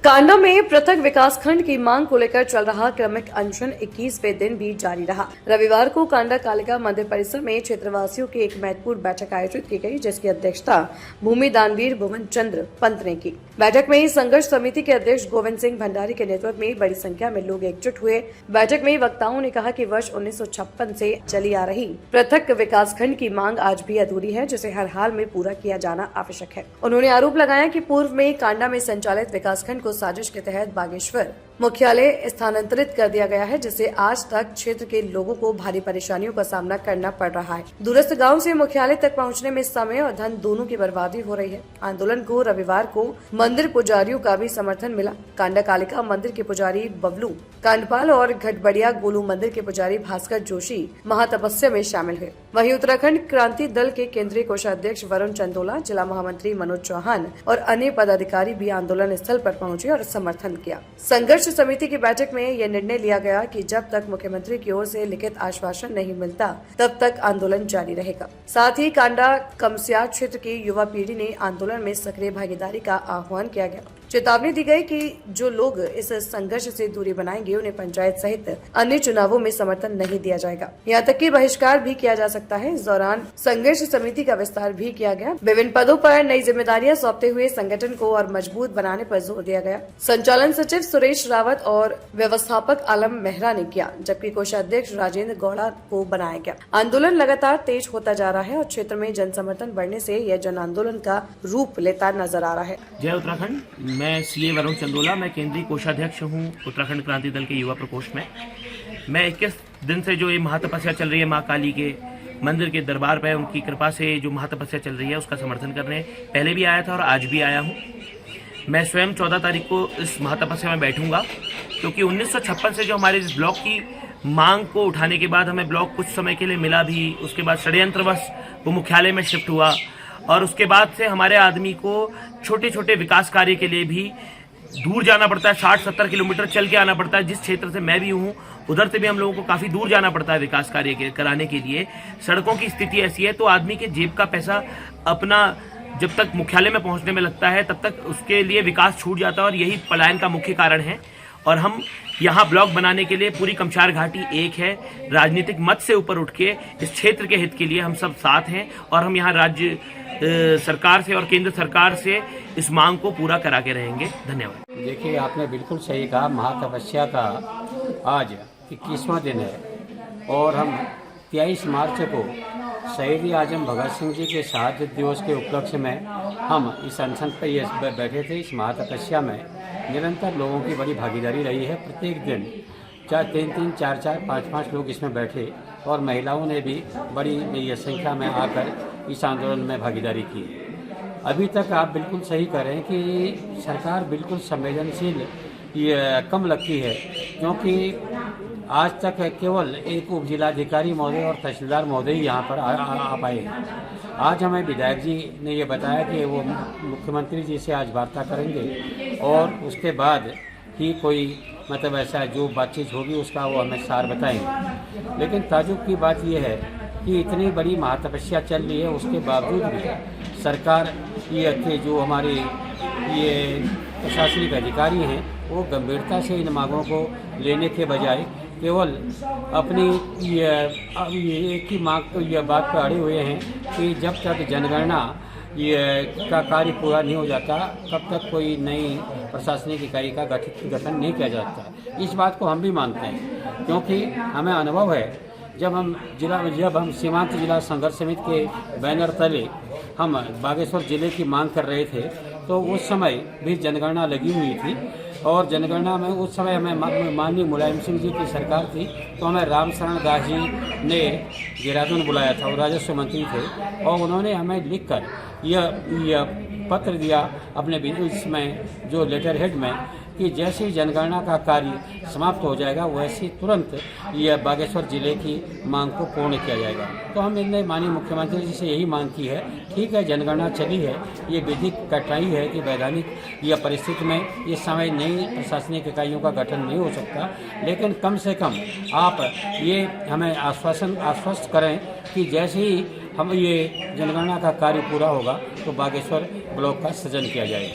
कांडा में पृथक विकासखंड की मांग को लेकर चल रहा क्रमिक अनशन 21वें दिन भी जारी रहा। रविवार को कांडा कालिका मंदिर परिसर में क्षेत्रवासियों की एक महत्वपूर्ण बैठक आयोजित की गई, जिसकी अध्यक्षता भूमि दानवीर भुवन चंद्र पंत ने की। बैठक में संघर्ष समिति के अध्यक्ष गोविंद सिंह भंडारी के नेतृत्व में बड़ी संख्या में लोग एकजुट हुए। बैठक में वक्ताओं ने कहा कि वर्ष 1956 से चली आ रही पृथक विकासखंड की मांग आज भी अधूरी है, जिसे हर हाल में पूरा किया जाना आवश्यक है। उन्होंने आरोप लगाया कि पूर्व में कांडा में संचालित विकासखंड को साजिश के तहत बागेश्वर मुख्यालय स्थानांतरित कर दिया गया है, जिससे आज तक क्षेत्र के लोगों को भारी परेशानियों का सामना करना पड़ रहा है। दूरस्थ गांव से मुख्यालय तक पहुंचने में समय और धन दोनों की बर्बादी हो रही है। आंदोलन को रविवार को मंदिर पुजारियों का भी समर्थन मिला। कांडा कालिका मंदिर के पुजारी बबलू कांडपाल और घटबड़िया गोलू मंदिर के पुजारी भास्कर जोशी महातपस्या में शामिल हुए। वहीं उत्तराखंड क्रांति दल के केंद्रीय कोषाध्यक्ष वरुण चंदोला, जिला महामंत्री मनोज चौहान और अन्य पदाधिकारी भी आंदोलन स्थल पर पहुंचे और समर्थन किया। संघर्ष समिति की बैठक में यह निर्णय लिया गया कि जब तक मुख्यमंत्री की ओर से लिखित आश्वासन नहीं मिलता, तब तक आंदोलन जारी रहेगा। साथ ही कांडा कमस्यार क्षेत्र की युवा पीढ़ी ने आंदोलन में सक्रिय भागीदारी का आह्वान किया गया। चेतावनी दी गई कि जो लोग इस संघर्ष से दूरी बनाएंगे, उन्हें पंचायत सहित अन्य चुनावों में समर्थन नहीं दिया जाएगा। यहाँ तक कि बहिष्कार भी किया जा सकता है। इस दौरान संघर्ष समिति का विस्तार भी किया गया। विभिन्न पदों पर नई जिम्मेदारियां सौंपते हुए संगठन को और मजबूत बनाने पर जोर दिया गया। संचालन सचिव सुरेश रावत और व्यवस्थापक आलम मेहरा ने किया, जबकि कोषाध्यक्ष राजेंद्र गौड़ा को बनाया गया। आंदोलन लगातार तेज होता जा रहा है और क्षेत्र में जन समर्थन बढ़ने से यह जन आंदोलन का रूप लेता नजर आ रहा है। जय उत्तराखंड। मैं सीए वरुण चंदोला, मैं केंद्रीय कोषाध्यक्ष हूँ उत्तराखंड क्रांति दल के युवा प्रकोष्ठ में। मैं 21 दिन से जो ये महातपस्या चल रही है माँ काली के मंदिर के दरबार पे, उनकी कृपा से जो महातपस्या चल रही है उसका समर्थन करने पहले भी आया था और आज भी आया हूँ। मैं स्वयं 14 तारीख को इस महातपस्या में बैठूंगा, क्योंकि 1956 से जो हमारे इस ब्लॉक की मांग को उठाने के बाद हमें ब्लॉक कुछ समय के लिए मिला भी, उसके बाद षड्यंत्रवश वो मुख्यालय में शिफ्ट हुआ और उसके बाद से हमारे आदमी को छोटे छोटे विकास कार्य के लिए भी दूर जाना पड़ता है। 60-70 किलोमीटर चल के आना पड़ता है। जिस क्षेत्र से मैं भी हूँ, उधर से भी हम लोगों को काफ़ी दूर जाना पड़ता है विकास कार्य कराने के लिए। सड़कों की स्थिति ऐसी है तो आदमी के जेब का पैसा अपना जब तक मुख्यालय में पहुँचने में लगता है, तब तक उसके लिए विकास छूट जाता है और यही पलायन का मुख्य कारण है। और हम यहाँ ब्लॉक बनाने के लिए पूरी कमसार घाटी एक है। राजनीतिक मत से ऊपर उठ के इस क्षेत्र के हित के लिए हम सब साथ हैं और हम यहाँ राज्य सरकार से और केंद्र सरकार से इस मांग को पूरा करा के रहेंगे। धन्यवाद। देखिए, आपने बिल्कुल सही कहा। महातपस्या का आज 21वां दिन है और हम 23 मार्च को शहीद आजम भगत सिंह जी के शहादत दिवस के उपलक्ष्य में हम इस अनशन पर बैठे थे। इस महातपस्या में निरंतर लोगों की बड़ी भागीदारी रही है। प्रत्येक दिन 3-3, 4-4, 5-5 लोग इसमें बैठे और महिलाओं ने भी बड़ी संख्या में आकर इस आंदोलन में भागीदारी की। अभी तक आप बिल्कुल सही कह रहे हैं कि सरकार बिल्कुल संवेदनशील कम लगती है, क्योंकि आज तक केवल एक उप जिलाधिकारी महोदय और तहसीलदार महोदय यहाँ पर आ पाए हैं। आज हमें विधायक जी ने ये बताया कि वो मुख्यमंत्री जी से आज वार्ता करेंगे और उसके बाद ही कोई मतलब ऐसा जो बातचीत होगी उसका वो हमें सार बताएंगे। लेकिन ताजुब की बात यह है कि इतनी बड़ी महातपस्या चल रही है, उसके बावजूद भी सरकार के जो हमारे ये प्रशासनिक अधिकारी हैं वो गंभीरता से इन मांगों को लेने के बजाय केवल अपनी एक ही मांग को यह बात पर अड़े हुए हैं कि जब तक जनगणना का कार्य पूरा नहीं हो जाता, तब तक कोई नई प्रशासनिक इकाई का गठन नहीं किया जाता। इस बात को हम भी मानते हैं, क्योंकि हमें अनुभव है जब हम सीमांत जिला संघर्ष समिति के बैनर तले हम बागेश्वर जिले की मांग कर रहे थे, तो उस समय भी जनगणना लगी हुई थी और जनगणना में उस समय हमें माननीय मुलायम सिंह जी की सरकार थी, तो हमें राम शरण दास जी ने देहरादून बुलाया था, वो राजस्व मंत्री थे और उन्होंने हमें लिखकर यह पत्र दिया अपने इसमें जो लेटर हेड में कि जैसे ही जनगणना का कार्य समाप्त हो जाएगा वैसे तुरंत यह बागेश्वर जिले की मांग को पूर्ण किया जाएगा। तो हम इनने माननीय मुख्यमंत्री जी से यही मांग की है। ठीक है, जनगणना चली है, ये विधिक कठिनाई है कि वैधानिक यह परिस्थिति में इस समय नई प्रशासनिक इकाइयों का गठन नहीं हो सकता, लेकिन कम से कम आप ये हमें आश्वस्त करें कि जैसे ही हम ये जनगणना का कार्य पूरा होगा तो बागेश्वर ब्लॉक का सृजन किया जाएगा।